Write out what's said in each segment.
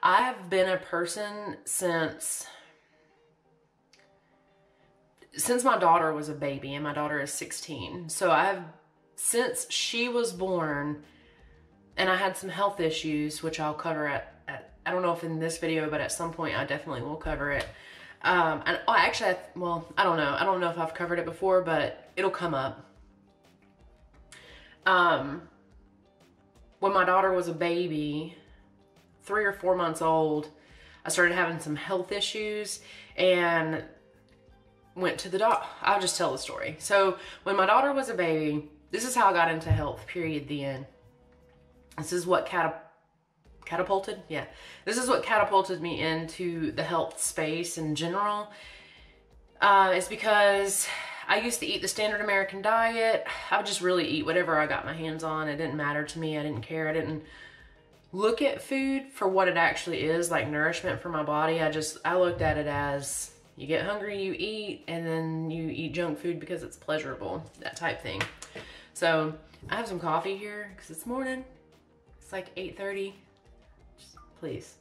I have been a person since my daughter was a baby, and my daughter is 16. So since she was born, and I had some health issues, which I'll cover at I don't know if in this video, but at some point I definitely will cover it. And actually, I don't know. I don't know if I've covered it before, but it'll come up. When my daughter was a baby, 3 or 4 months old, I started having some health issues and went to the doctor. I'll just tell the story. So when my daughter was a baby, this is how I got into health, period, the end. This is what catapulted? Yeah. This is what catapulted me into the health space in general. It's because I used to eat the standard American diet. I would just really eat whatever I got my hands on. It didn't matter to me. I didn't care. I didn't look at food for what it actually is, like nourishment for my body. I looked at it as you get hungry, you eat, and then you eat junk food because it's pleasurable, that type thing. So I have some coffee here because it's morning. It's like 8:30. Just, please.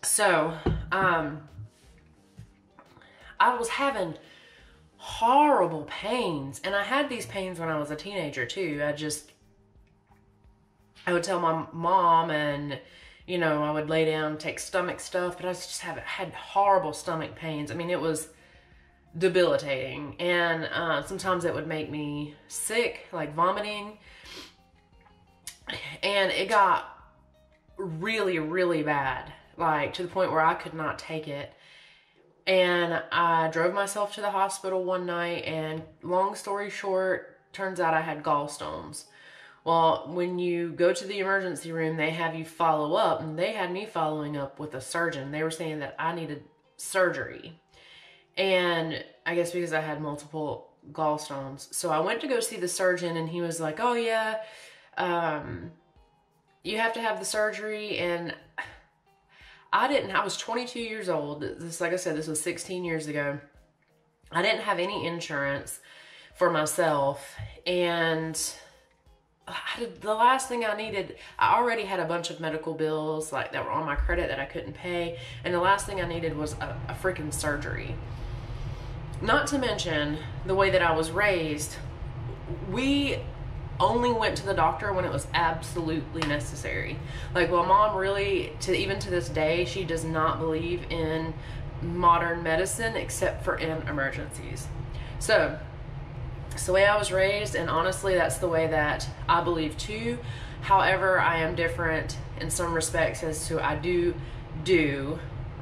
So, I was having horrible pains, and I had these pains when I was a teenager too. I would tell my mom, and you know, I would lay down, take stomach stuff, but I just had horrible stomach pains. I mean, it was debilitating, and sometimes it would make me sick, like vomiting, and it got really, really bad, like to the point where I could not take it. And I drove myself to the hospital one night, and long story short, turns out I had gallstones. Well, when you go to the emergency room, they have you follow up, and they had me following up with a surgeon. They were saying that I needed surgery. And I guess because I had multiple gallstones. So I went to go see the surgeon, and he was like, oh yeah, you have to have the surgery. And I was 22 years old. This, like I said, this was 16 years ago. I didn't have any insurance for myself, and the last thing I needed, I already had a bunch of medical bills like that were on my credit that I couldn't pay, and the last thing I needed was a freaking surgery. Not to mention the way that I was raised, we only went to the doctor when it was absolutely necessary. Like, well, mom really, even to this day, she does not believe in modern medicine except for in emergencies. So it's the way I was raised, and honestly, that's the way that I believe too. However, I am different in some respects as to I do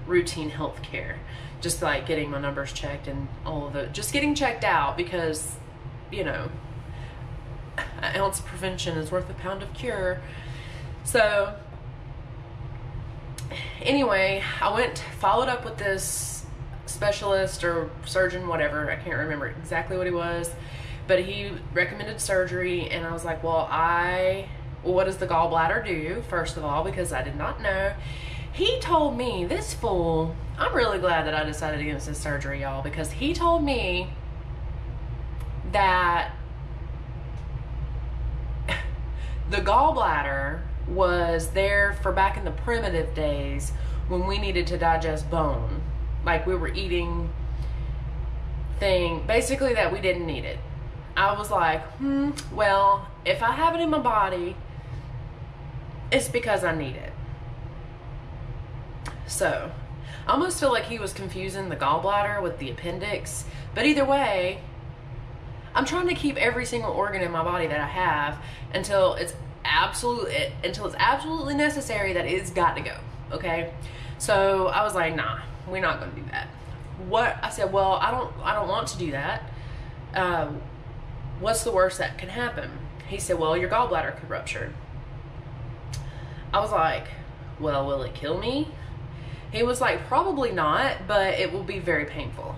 routine health care, just like getting my numbers checked and all of it, just getting checked out, because, you know, an ounce of prevention is worth a pound of cure. So anyway, I followed up with this specialist or surgeon, whatever, I can't remember exactly what he was, but he recommended surgery. And I was like, well, what does the gallbladder do, first of all, because I did not know. He told me, this fool, I'm really glad that I decided against this surgery, y'all, because he told me that the gallbladder was there for back in the primitive days when we needed to digest bone. Like, we were eating basically that we didn't need it. I was like, well, if I have it in my body, it's because I need it. So I almost feel like he was confusing the gallbladder with the appendix, but either way, I'm trying to keep every single organ in my body that I have until it's absolutely necessary that it's got to go. Okay. So I was like, nah, we're not going to do that. I said, well, I don't want to do that. What's the worst that can happen? He said, well, your gallbladder could rupture. I was like, well, will it kill me? He was like, probably not, but it will be very painful.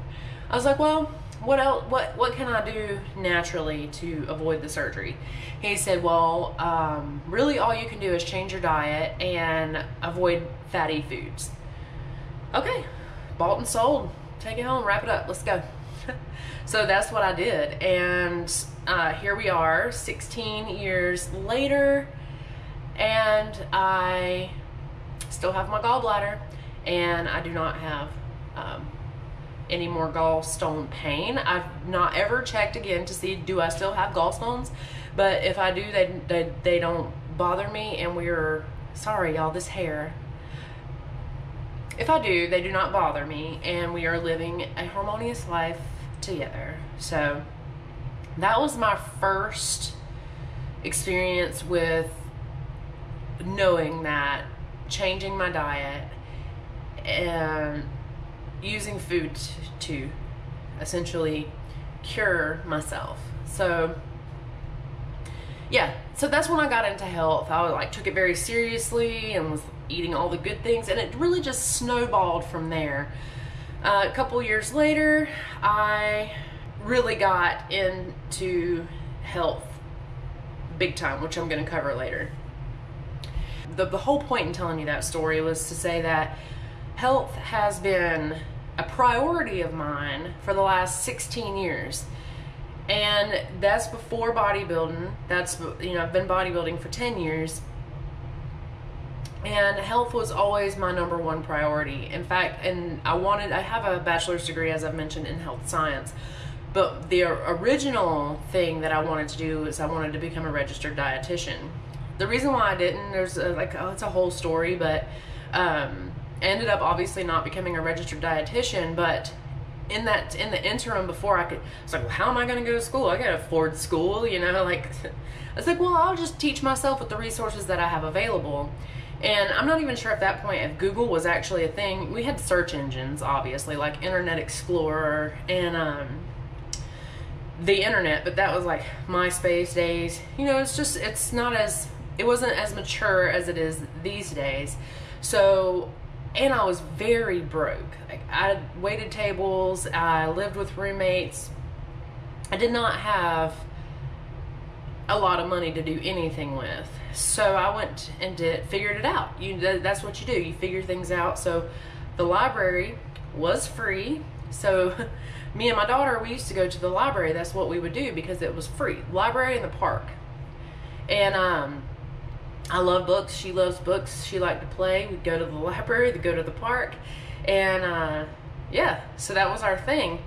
I was like, well, what else? What can I do naturally to avoid the surgery? He said, well, really all you can do is change your diet and avoid fatty foods. Okay, bought and sold. Take it home, wrap it up, let's go. So that's what I did, and here we are 16 years later, And I still have my gallbladder, and I do not have any more gallstone pain. I've not ever checked again to see, do I still have gallstones? But if I do, they don't bother me, and we're, sorry y'all, this hair. If I do, they do not bother me, and we are living a harmonious life together. So that was my first experience with knowing that changing my diet and using food to essentially cure myself. So yeah, so that's when I got into health. I like took it very seriously and was eating all the good things, and it really just snowballed from there. A couple years later, I really got into health big time, which I'm going to cover later. The whole point in telling you that story was to say that health has been a priority of mine for the last 16 years. And that's before bodybuilding. That's, you know, I've been bodybuilding for 10 years. And health was always my number one priority. In fact, and I have a bachelor's degree, as I've mentioned, in health science. But the original thing that I wanted to do is I wanted to become a registered dietitian. The reason why I didn't, it's a whole story, but ended up obviously not becoming a registered dietitian. But in the interim, before I was like, well, how am I going to go to school? I got to afford school, you know, like, I was like, well, I'll just teach myself with the resources that I have available. And I'm not even sure at that point if Google was actually a thing. We had search engines, obviously, like Internet Explorer and the internet, but that was like MySpace days. You know, it wasn't as mature as it is these days. So, and I was very broke. Like, I waited tables, I lived with roommates. I did not have a lot of money to do anything with. So I went and figured it out. That's what you do. You figure things out. So the library was free. So me and my daughter, we used to go to the library. That's what we would do because it was free. Library in the park. And I love books. She loves books. She liked to play. We'd go to the library, we'd go to the park. And yeah, so that was our thing.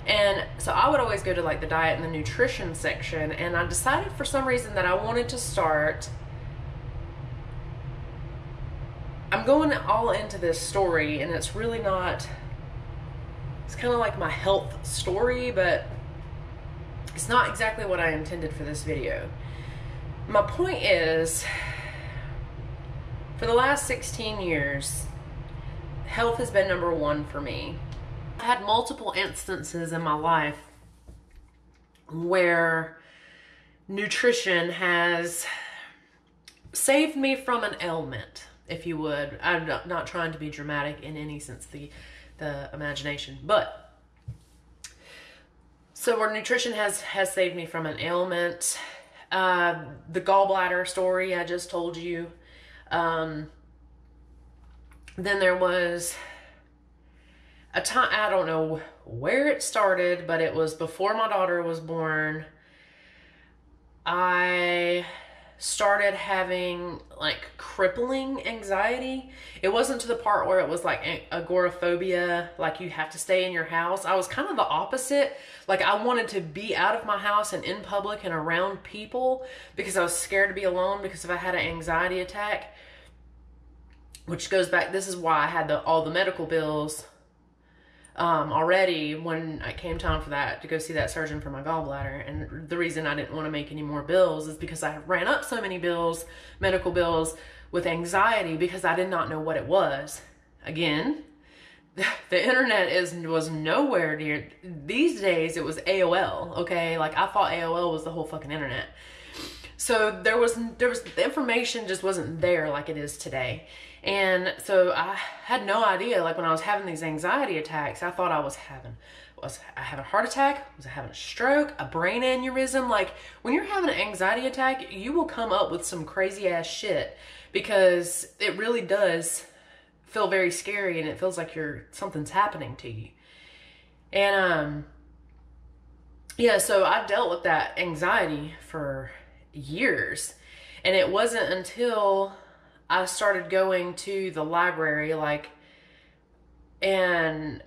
And so I would always go to like the diet and the nutrition section. And I decided for some reason that I wanted to start. I'm going all into this story, and it's really not, it's kind of like my health story, but it's not exactly what I intended for this video. My point is, for the last 16 years, health has been number one for me. I've had multiple instances in my life where nutrition has saved me from an ailment, if you would. I'm not trying to be dramatic in any sense, the imagination, but so where nutrition has saved me from an ailment. The gallbladder story I just told you. Then there was a time, I don't know where it started, but it was before my daughter was born. I started having like crippling anxiety. It wasn't to the part where it was like agoraphobia, like you have to stay in your house. I was kind of the opposite. Like I wanted to be out of my house and in public and around people because I was scared to be alone because if I had an anxiety attack, which goes back, this is why I had all the medical bills already when it came time for that, to go see that surgeon for my gallbladder. And the reason I didn't want to make any more bills is because I ran up so many bills, medical bills, with anxiety because I did not know what it was. Again, the internet was nowhere near. These days it was AOL, okay? Like I thought AOL was the whole fucking internet. So there was the information just wasn't there like it is today. And so I had no idea, like when I was having these anxiety attacks, I thought I was having a heart attack? Was I having a stroke? A brain aneurysm? Like when you're having an anxiety attack, you will come up with some crazy ass shit because it really does feel very scary and it feels like something's happening to you. And yeah, so I dealt with that anxiety for years. And it wasn't until I started going to the library, like, and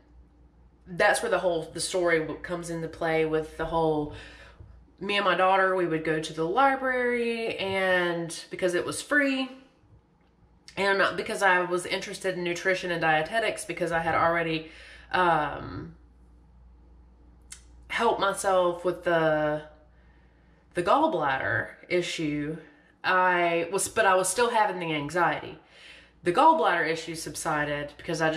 that's where the story comes into play with the whole, me and my daughter, we would go to the library, and because it was free, and because I was interested in nutrition and dietetics, because I had already helped myself with the gallbladder issue, but I was still having the anxiety. The gallbladder issue subsided because I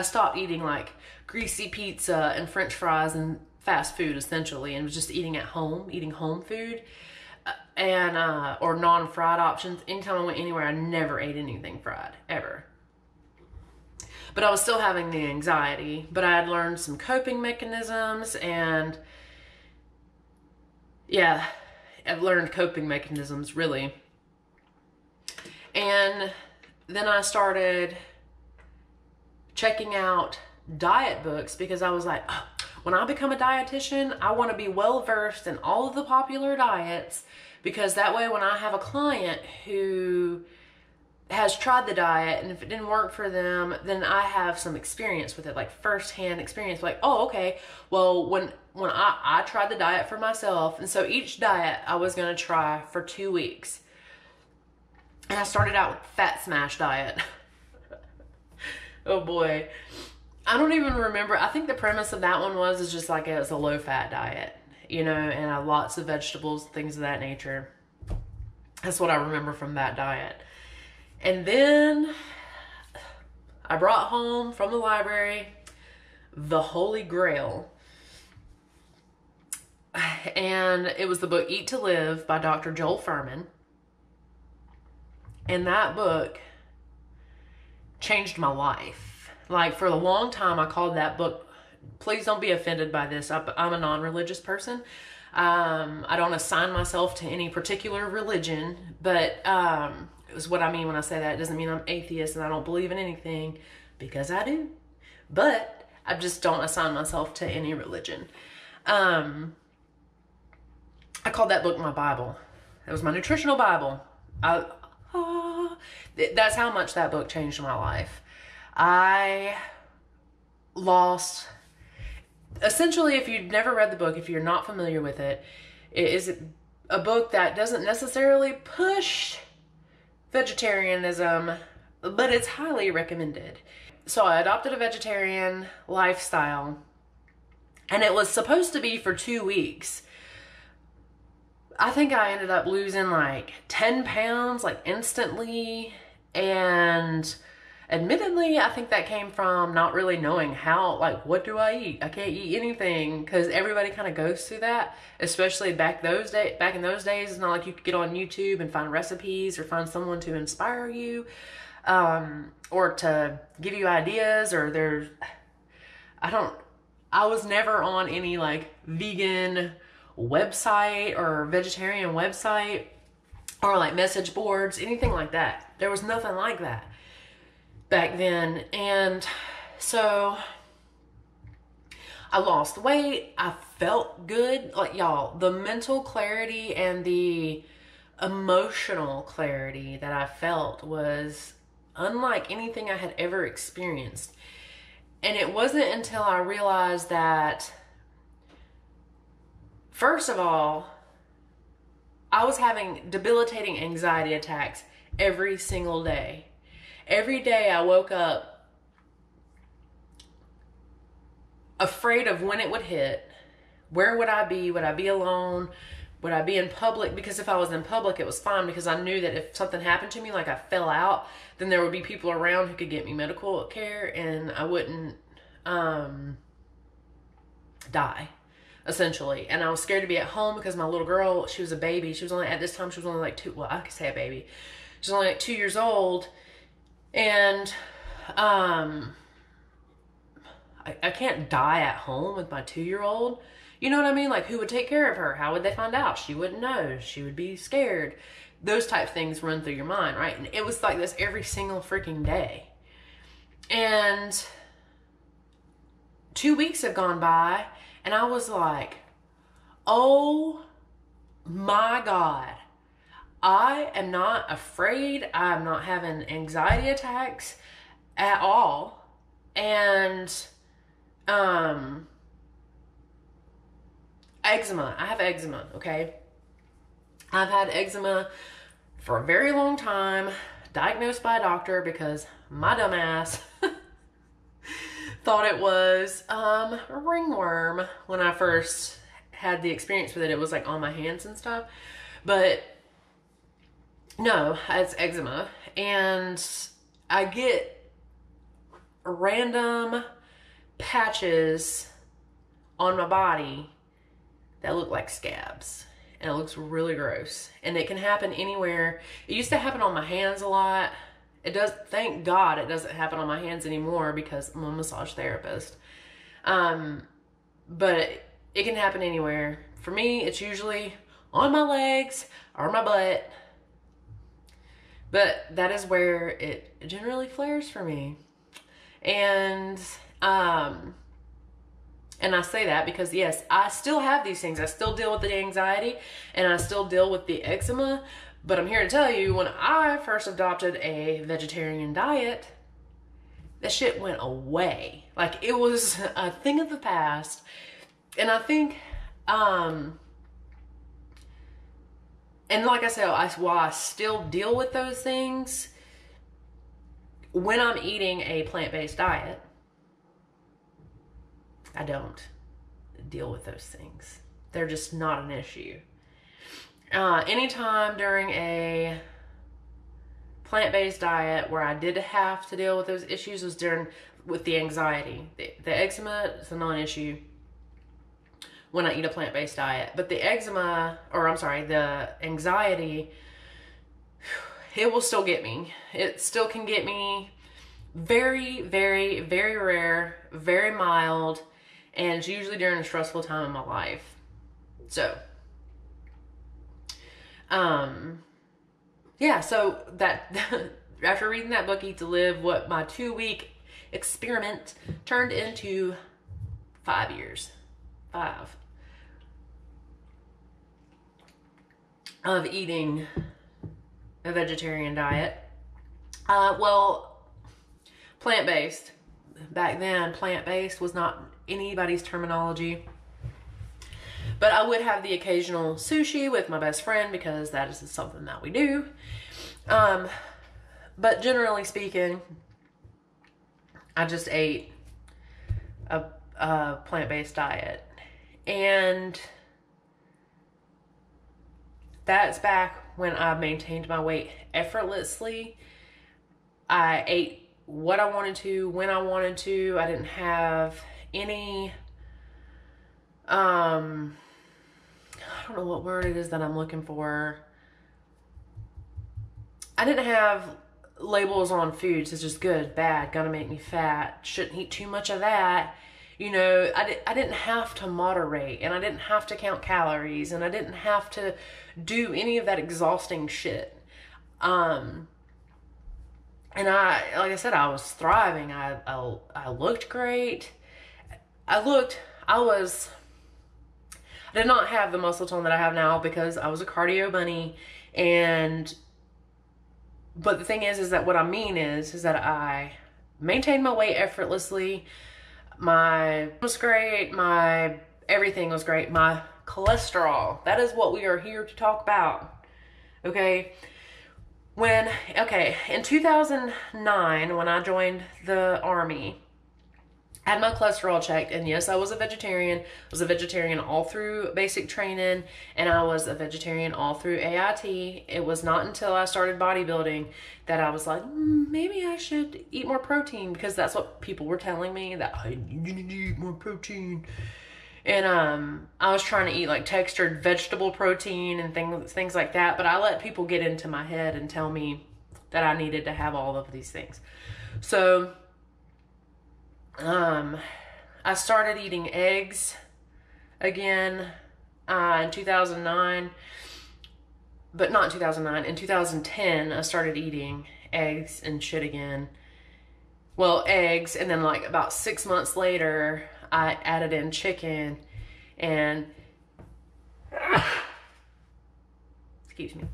stopped eating like greasy pizza and French fries and fast food essentially, and was just eating home food, and or non-fried options. Anytime I went anywhere, I never ate anything fried, ever. But I was still having the anxiety, but I had learned some coping mechanisms, and yeah, I've learned coping mechanisms, really. And then I started checking out diet books, because I was like, oh, when I become a dietitian, I want to be well versed in all of the popular diets, because that way when I have a client who has tried the diet and if it didn't work for them, then I have some experience with it, like firsthand experience, like, oh, okay, well, when I tried the diet for myself, and so each diet I was going to try for 2 weeks. And I started out with Fat Smash diet. Oh boy. I don't even remember. I think the premise of that one was just like it was a low-fat diet, you know, and lots of vegetables, things of that nature. That's what I remember from that diet. And then I brought home from the library the Holy Grail. And it was the book Eat to Live by Dr. Joel Fuhrman. And that book changed my life. Like, for a long time, I called that book, please don't be offended by this, I'm a non-religious person. I don't assign myself to any particular religion, but it was what I mean when I say that. It doesn't mean I'm atheist and I don't believe in anything, because I do. But I just don't assign myself to any religion. I called that book my Bible. It was my nutritional Bible. That's how much that book changed my life. I lost, essentially, if you've never read the book, if you're not familiar with it, it is a book that doesn't necessarily push vegetarianism, but it's highly recommended. So I adopted a vegetarian lifestyle, and it was supposed to be for 2 weeks. I think I ended up losing like 10 pounds, like instantly. And admittedly, I think that came from not really knowing how, like, what do I eat? I can't eat anything, because everybody kind of goes through that, especially back in those days. It's not like you could get on YouTube and find recipes or find someone to inspire you, or to give you ideas, or I was never on any like vegan website or vegetarian website or like message boards, anything like that. There was nothing like that back then. And so I lost weight. I felt good. Like, y'all, the mental clarity and the emotional clarity that I felt was unlike anything I had ever experienced. And it wasn't until I realized that, first of all, I was having debilitating anxiety attacks every single day. Every day I woke up afraid of when it would hit. Where would I be? Would I be alone? Would I be in public? Because if I was in public, it was fine, because I knew that if something happened to me, like I fell out, then there would be people around who could get me medical care, and I wouldn't die, essentially. And I was scared to be at home because my little girl, she was a baby. She was only, at this time, she was only like 2, well, I could say a baby. She was only like 2 years old. And I can't die at home with my 2-year-old. You know what I mean? Like, who would take care of her? How would they find out? She wouldn't know. She would be scared. Those type of things run through your mind, right? And it was like this every single freaking day. And 2 weeks have gone by, and I was like, oh my God, I am not afraid. I'm not having anxiety attacks at all. And eczema. I have eczema, okay? I've had eczema for a very long time, diagnosed by a doctor because my dumb ass thought it was ringworm when I first had the experience with it. It was like on my hands and stuff. But no, it's eczema. And I get random patches on my body that look like scabs. And it looks really gross. And it can happen anywhere. It used to happen on my hands a lot. It does, thank God it doesn't happen on my hands anymore because I'm a massage therapist. But it can happen anywhere. For me, it's usually on my legs or my butt. But that is where it generally flares for me. And I say that because, yes, I still have these things. I still deal with the anxiety and I still deal with the eczema. But I'm here to tell you, when I first adopted a vegetarian diet, that shit went away. Like, it was a thing of the past. And I think, and like I said, while I still deal with those things, when I'm eating a plant-based diet, I don't deal with those things. They're just not an issue. Anytime during a plant-based diet where I did have to deal with those issues was with the anxiety. The eczema is a non-issue when I eat a plant-based diet. But the the anxiety, it will still get me. It still can get me. Very, very, very rare, very mild, and it's usually during a stressful time in my life. So, yeah, so that, after reading that book, Eat to Live, what my 2-week experiment turned into 5 years. 5. Of eating a vegetarian diet. Well, plant-based. Back then, plant-based was not anybody's terminology. But I would have the occasional sushi with my best friend because that is something that we do. But generally speaking, I just ate a plant-based diet. And that's back when I maintained my weight effortlessly. I ate what I wanted to, when I wanted to. I didn't have any, I don't know what word it is that I'm looking for. I didn't have labels on foods such as good, bad, gonna make me fat, shouldn't eat too much of that. You know, I didn't have to moderate, and I didn't have to count calories, and I didn't have to do any of that exhausting shit. And like I said, I was thriving. I looked great. I did not have the muscle tone that I have now because I was a cardio bunny. But the thing is that what I mean is that I maintained my weight effortlessly. My was great. My everything was great. My cholesterol. That is what we are here to talk about. Okay. In 2009, when I joined the Army, I had my cholesterol checked, and yes, I was a vegetarian. I was a vegetarian all through basic training, and I was a vegetarian all through AIT. It was not until I started bodybuilding that I was like, maybe I should eat more protein, because that's what people were telling me, that I need to eat more protein. And I was trying to eat like textured vegetable protein and things like that, but I let people get into my head and tell me that I needed to have all of these things. So I started eating eggs again in 2009, but not in 2009. In 2010, I started eating eggs and shit again. Well, eggs, and then like about 6 months later, I added in chicken and excuse me.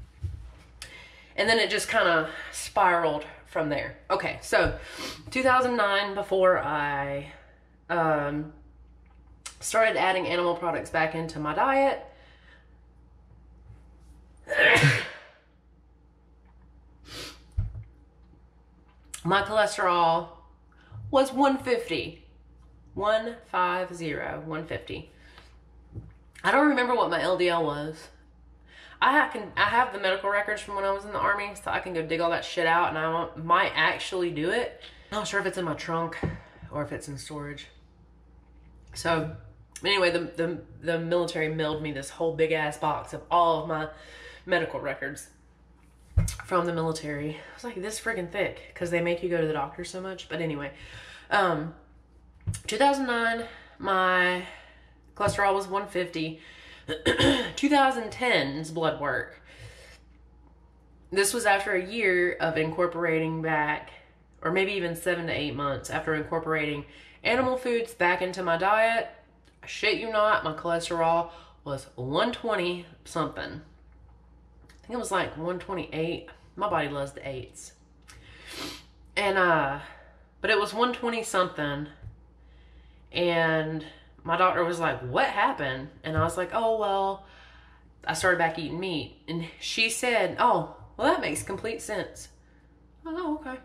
And then it just kind of spiraled from there. Okay, so 2009, before I started adding animal products back into my diet, my cholesterol was 150. 150. I don't remember what my LDL was. I have the medical records from when I was in the Army, so I can go dig all that shit out, and I might actually do it. I'm not sure if it's in my trunk or if it's in storage. So anyway, the military mailed me this whole big ass box of all of my medical records from the military. It was like this friggin' thick because they make you go to the doctor so much. But anyway, 2009, my cholesterol was 150. 2010's blood work. This was after a year of incorporating back, or maybe even 7 to 8 months after incorporating animal foods back into my diet. I shit you not, my cholesterol was 120 something. I think it was like 128. My body loves the 8s. And but it was 120 something. And my doctor was like, what happened? And I was like, oh, well, I started back eating meat. And she said, oh, well, that makes complete sense. Oh, okay.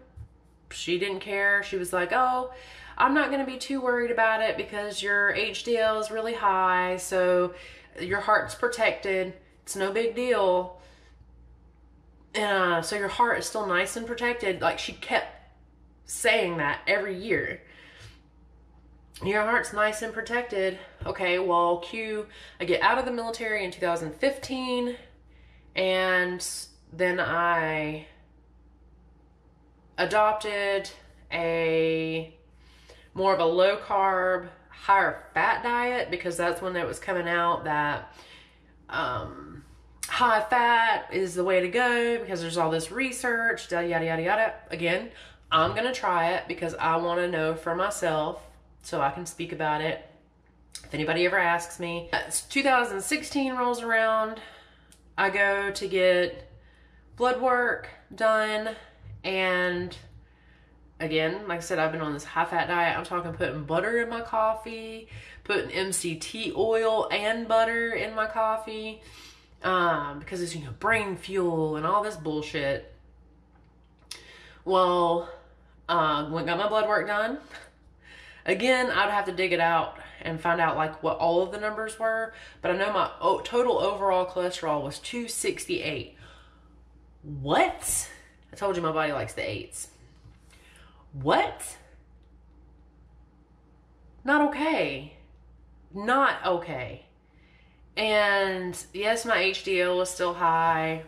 She didn't care. She was like, oh, I'm not going to be too worried about it because your HDL is really high. So your heart's protected. It's no big deal. So your heart is still nice and protected. Like, she kept saying that every year. Your heart's nice and protected. Okay, well, I get out of the military in 2015, and then I adopted more of a low carb, higher fat diet, because that's when it was coming out that high fat is the way to go because there's all this research, yada, yada, yada, yada. Again, I'm going to try it because I want to know for myself, so I can speak about it if anybody ever asks me. 2016 rolls around. I go to get blood work done. And again, like I said, I've been on this high-fat diet. I'm talking putting butter in my coffee, putting MCT oil and butter in my coffee, because it's, brain fuel and all this bullshit. Well, got my blood work done. Again, I'd have to dig it out and find out like what all of the numbers were, but I know my total overall cholesterol was 268. What? I told you my body likes the 8s. What? Not okay. Not okay. And yes, my HDL was still high.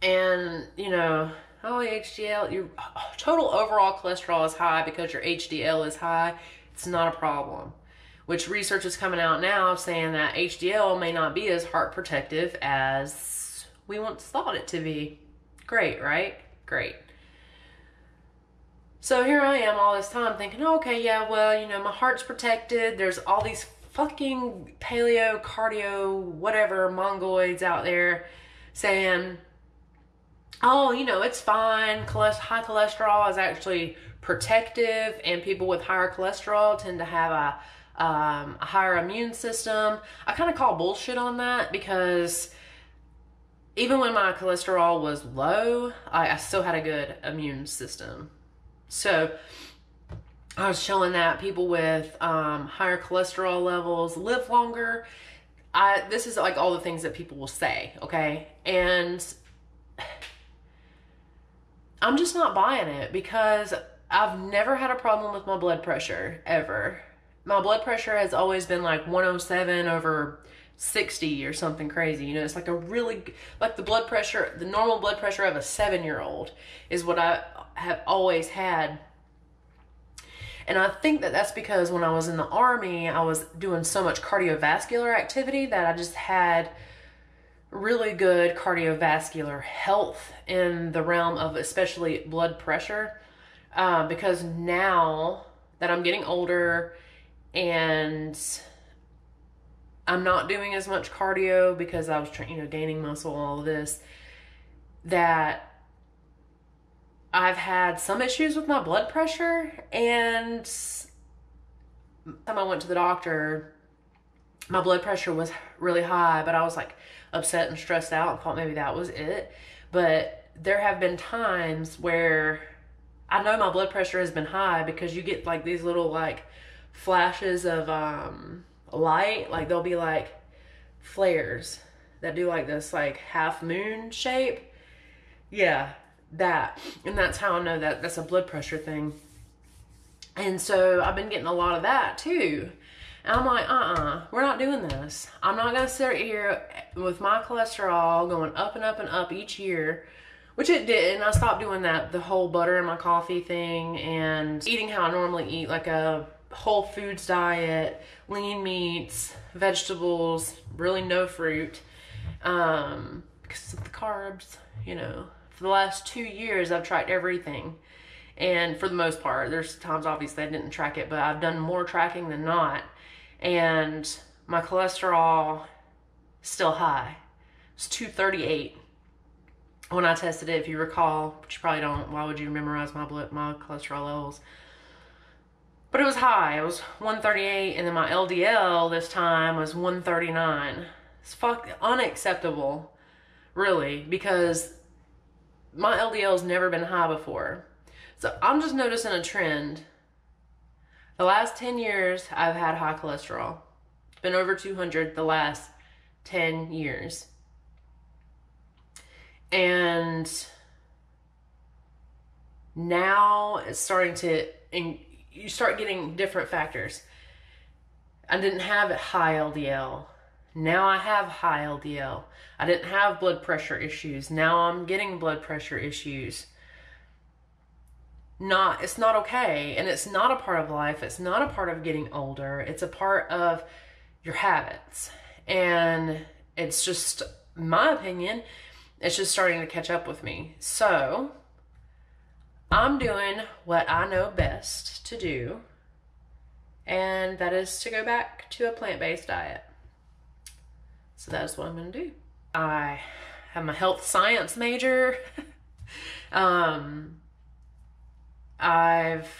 And, oh, HDL, your total overall cholesterol is high because your HDL is high. It's not a problem. Which research is coming out now saying that HDL may not be as heart protective as we once thought it to be. Great, right? Great. So here I am all this time thinking, oh, okay, yeah, well, my heart's protected. There's all these fucking paleo, cardio, whatever, mongoloids out there saying, oh, it's fine. High cholesterol is actually protective, and people with higher cholesterol tend to have a higher immune system. I kind of call bullshit on that because even when my cholesterol was low, I still had a good immune system. So I was showing that people with higher cholesterol levels live longer. This is like all the things that people will say, okay? And I'm just not buying it because I've never had a problem with my blood pressure, ever. My blood pressure has always been like 107/60 or something crazy. It's like the blood pressure, the normal blood pressure of a 7-year-old is what I have always had. And I think that that's because when I was in the Army, I was doing so much cardiovascular activity that I just had really good cardiovascular health in the realm of especially blood pressure, because now that I'm getting older and I'm not doing as much cardio because I was gaining muscle, all of this, that I've had some issues with my blood pressure, and the time I went to the doctor, my blood pressure was really high, but I was like upset and stressed out and thought maybe that was it. But there have been times where I know my blood pressure has been high because you get like these little like flashes of light, like there'll be like flares that do like this like half moon shape. Yeah, that. And that's how I know that that's a blood pressure thing. And so I've been getting a lot of that too. And I'm like, we're not doing this. I'm not going to sit here with my cholesterol going up and up and up each year, which it did. And I stopped doing that, the whole butter in my coffee thing, and eating how I normally eat, like a whole foods diet, lean meats, vegetables, really no fruit, because of the carbs, you know. For the last 2 years, I've tried everything. And for the most part, there's times obviously I didn't track it, but I've done more tracking than not. And my cholesterol still high. It's 238 when I tested it, if you recall, but you probably don't. Why would you memorize my cholesterol levels? But it was high. It was 138, and then my LDL this time was 139. It's unacceptable, really, because my LDL's never been high before. So I'm just noticing a trend. The last 10 years, I've had high cholesterol. It's been over 200 the last 10 years. And now it's starting to, you start getting different factors. I didn't have high LDL. Now I have high LDL. I didn't have blood pressure issues. Now I'm getting blood pressure issues. It's not okay, and it's not a part of life. It's not a part of getting older. It's a part of your habits, and it's just, my opinion, it's just starting to catch up with me. So I'm doing what I know best to do, and that is to go back to a plant-based diet. So that's what I'm going to do. I have my health science major. I've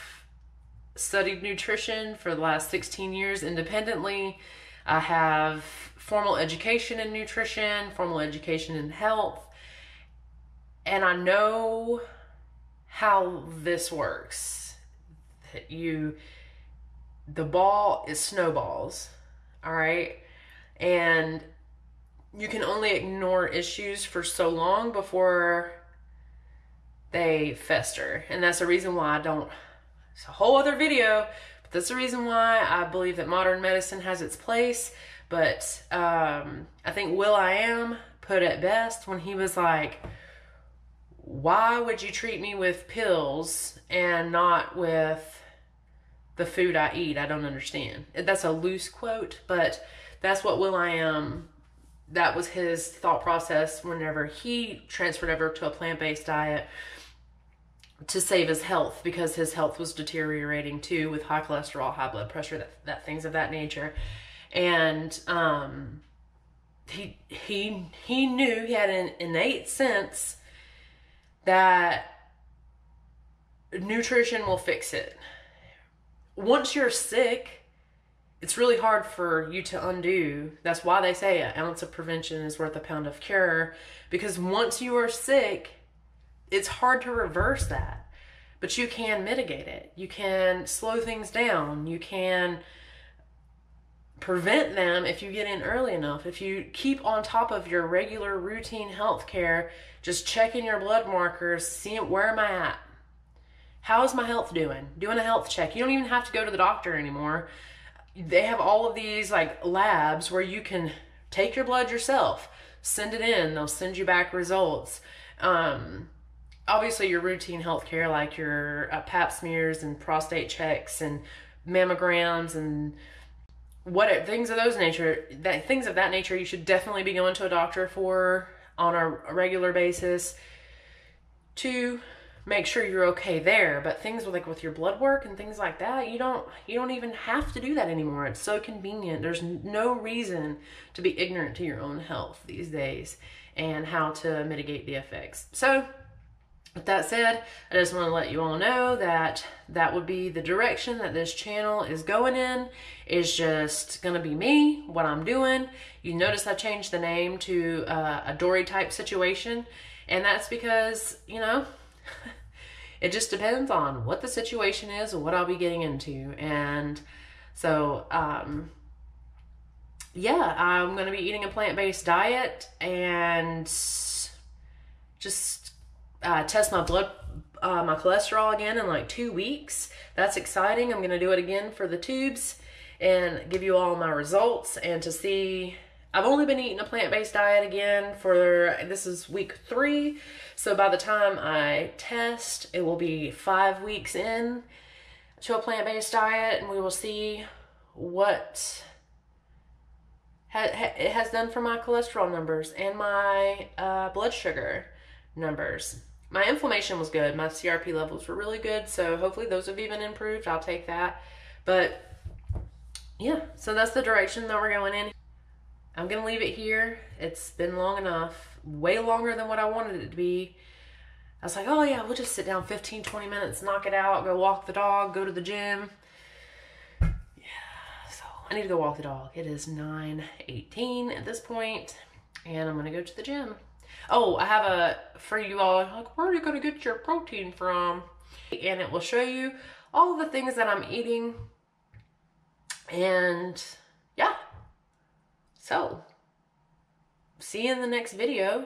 studied nutrition for the last 16 years independently. I have formal education in nutrition, formal education in health, and I know how this works. The ball is snowballs, all right? And you can only ignore issues for so long before they fester. And that's the reason why I don't, it's a whole other video, but that's the reason why I believe that modern medicine has its place. But I think will.i.am put it best when he was like, why would you treat me with pills and not with the food I eat? I don't understand. That's a loose quote, but that's what will.i.am, that was his thought process whenever he transferred over to a plant-based diet to save his health, because his health was deteriorating too with high cholesterol, high blood pressure, that things of that nature. And he knew, he had an innate sense that nutrition will fix it. Once you're sick, it's really hard for you to undo. That's why they say an ounce of prevention is worth a pound of cure, because once you are sick, it's hard to reverse that. But you can mitigate it. You can slow things down. You can prevent them if you get in early enough. If you keep on top of your regular routine health care, just checking your blood markers, seeing where am I at? How is my health doing? Doing a health check. You don't even have to go to the doctor anymore. They have all of these like labs where you can take your blood yourself, send it in, they'll send you back results. Obviously your routine health care, like your pap smears and prostate checks and mammograms and things of that nature, you should definitely be going to a doctor for on a regular basis to make sure you're okay there. But things like with your blood work and things like that, you don't even have to do that anymore. It's so convenient. There's no reason to be ignorant to your own health these days and how to mitigate the effects. So with that said, I just want to let you all know that that would be the direction that this channel is going in. Is just going to be me, what I'm doing. You notice I changed the name to a Dory type situation. And that's because, you know, it just depends on what the situation is and what I'll be getting into. And so, yeah, I'm going to be eating a plant-based diet and just test my my cholesterol again in like 2 weeks. That's exciting. I'm going to do it again for the tubes and give you all my results and to see. I've only been eating a plant-based diet again for, this is week 3. So by the time I test, it will be 5 weeks in to a plant-based diet, and we will see what it has done for my cholesterol numbers and my blood sugar numbers. My inflammation was good. My CRP levels were really good. So hopefully those have even improved. I'll take that. But yeah, so that's the direction that we're going in. I'm going to leave it here. It's been long enough, way longer than what I wanted it to be. I was like, oh yeah, we'll just sit down 15, 20 minutes, knock it out, go walk the dog, go to the gym. Yeah, so I need to go walk the dog. It is 9:18 at this point, and I'm going to go to the gym. Oh, I have for you all, like, where are you going to get your protein from? And it will show you all the things that I'm eating. And yeah. So, see you in the next video.